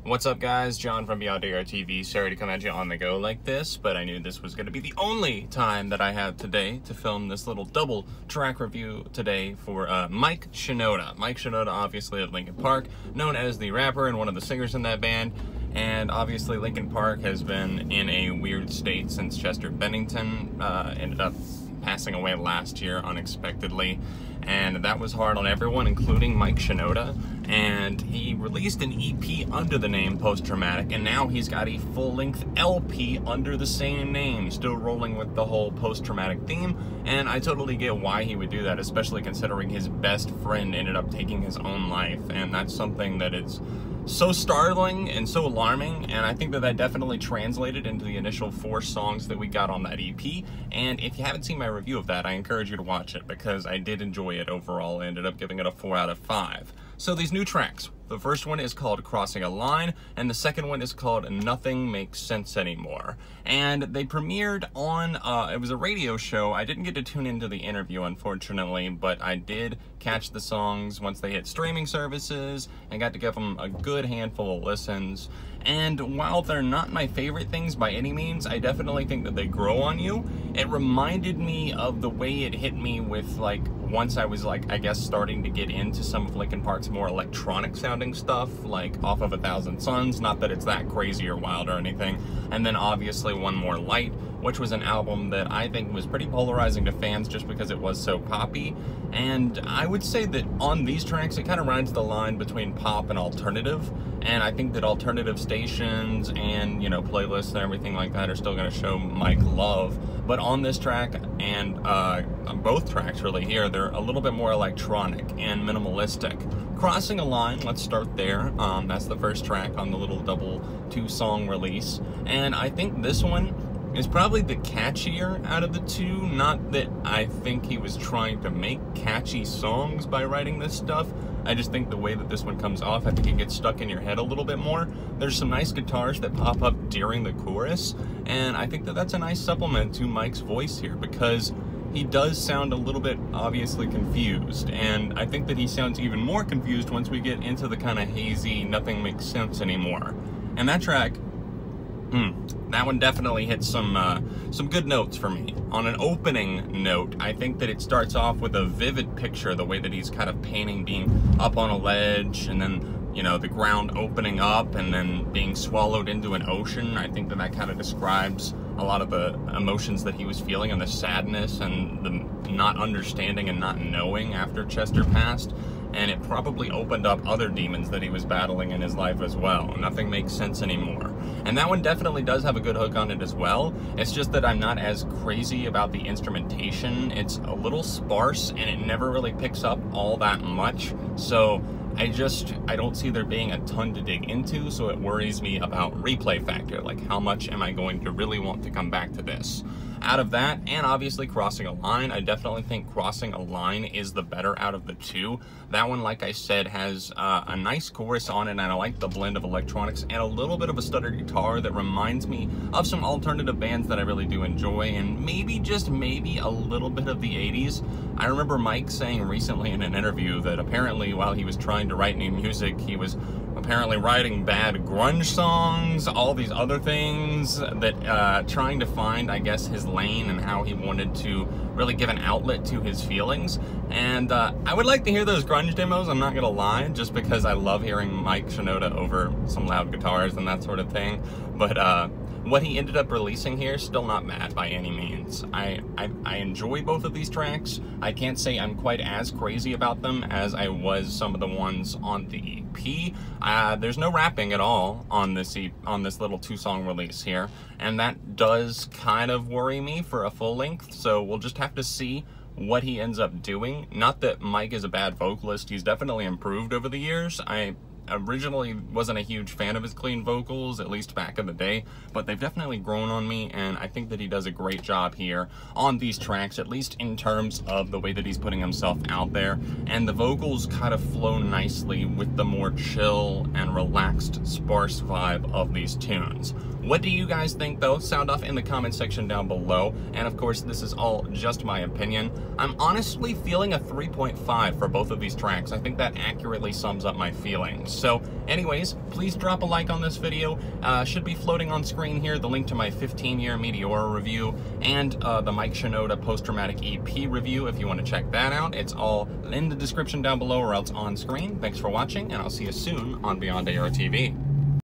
What's up, guys? John from Beyond ARTV. Sorry to come at you on the go like this, but I knew this was going to be the only time that I had today to film this little double track review today for Mike Shinoda. Mike Shinoda, obviously at Linkin Park, known as the rapper and one of the singers in that band. And obviously Linkin Park has been in a weird state since Chester Bennington ended up passing away last year unexpectedly, and that was hard on everyone, including Mike Shinoda. And he released an EP under the name Post Traumatic, and now he's got a full-length LP under the same name, still rolling with the whole post-traumatic theme. And I totally get why he would do that, especially considering his best friend ended up taking his own life, and that's something that is so startling and so alarming, and I think that that definitely translated into the initial 4 songs that we got on that EP. And if you haven't seen my review of that, I encourage you to watch it because I did enjoy it overall. I ended up giving it a 4 out of 5. So these new tracks, the first one is called Crossing a Line, and the second one is called Nothing Makes Sense Anymore. And they premiered on, it was a radio show. I didn't get to tune into the interview, unfortunately, but I did catch the songs once they hit streaming services and got to give them a good handful of listens. And while they're not my favorite things by any means, I definitely think that they grow on you. It reminded me of the way it hit me with, like, once I was, like, I guess starting to get into some of Linkin Park's more electronic sounding stuff, like off of 1,000 Suns, not that it's that crazy or wild or anything. And then obviously One More Light, which was an album that I think was pretty polarizing to fans just because it was so poppy. And I would say that on these tracks, it kind of rides the line between pop and alternative. And I think that alternative stations and, you know, playlists and everything like that are still going to show Mike love. But on this track, and on both tracks really here, they're a little bit more electronic and minimalistic. Crossing a Line, let's start there. That's the first track on the little double 2-song release. And I think this one is probably the catchier out of the two. Not that I think he was trying to make catchy songs by writing this stuff. I just think the way that this one comes off, I think it gets stuck in your head a little bit more. There's some nice guitars that pop up during the chorus, and I think that that's a nice supplement to Mike's voice here because he does sound a little bit obviously confused, and I think that he sounds even more confused once we get into the kind of hazy, nothing makes sense anymore. And that track, that one definitely hits some good notes for me. On an opening note, I think that it starts off with a vivid picture, the way that he's kind of painting being up on a ledge and then, you know, the ground opening up and then being swallowed into an ocean. I think that that kind of describes a lot of the emotions that he was feeling and the sadness and the not understanding and not knowing after Chester passed. And it probably opened up other demons that he was battling in his life as well. Nothing makes sense anymore. And that one definitely does have a good hook on it as well. It's just that I'm not as crazy about the instrumentation. It's a little sparse and it never really picks up all that much. So I don't see there being a ton to dig into, so it worries me about replay factor. Like, how much am I going to really want to come back to this? Out of that, and obviously Crossing a Line, I definitely think Crossing a Line is the better out of the two. That one, like I said, has a nice chorus on it, and I like the blend of electronics and a little bit of a stuttered guitar that reminds me of some alternative bands that I really do enjoy, and maybe, just maybe, a little bit of the 80s. I remember Mike saying recently in an interview that apparently while he was trying to write new music, he was apparently writing bad grunge songs, all these other things, that trying to find, I guess, his lane and how he wanted to really give an outlet to his feelings. And I would like to hear those grunge demos, I'm not gonna lie, just because I love hearing Mike Shinoda over some loud guitars and that sort of thing. But what he ended up releasing here, still not bad by any means. I enjoy both of these tracks. I can't say I'm quite as crazy about them as I was some of the ones on the EP. There's no rapping at all on this little 2-song release here, and that does kind of worry me for a full length, so we'll just have to see what he ends up doing. Not that Mike is a bad vocalist, he's definitely improved over the years. I originally wasn't a huge fan of his clean vocals, at least back in the day, but they've definitely grown on me, and I think that he does a great job here on these tracks, at least in terms of the way that he's putting himself out there, and the vocals kind of flow nicely with the more chill and relaxed, sparse vibe of these tunes. What do you guys think, though? Sound off in the comment section down below. And of course, this is all just my opinion. I'm honestly feeling a 3.5 for both of these tracks. I think that accurately sums up my feelings. So anyways, please drop a like on this video. Should be floating on screen here the link to my 15-year Meteora review and the Mike Shinoda post-traumatic EP review if you want to check that out. It's all in the description down below or else on screen. Thanks for watching, and I'll see you soon on Beyond ARTV.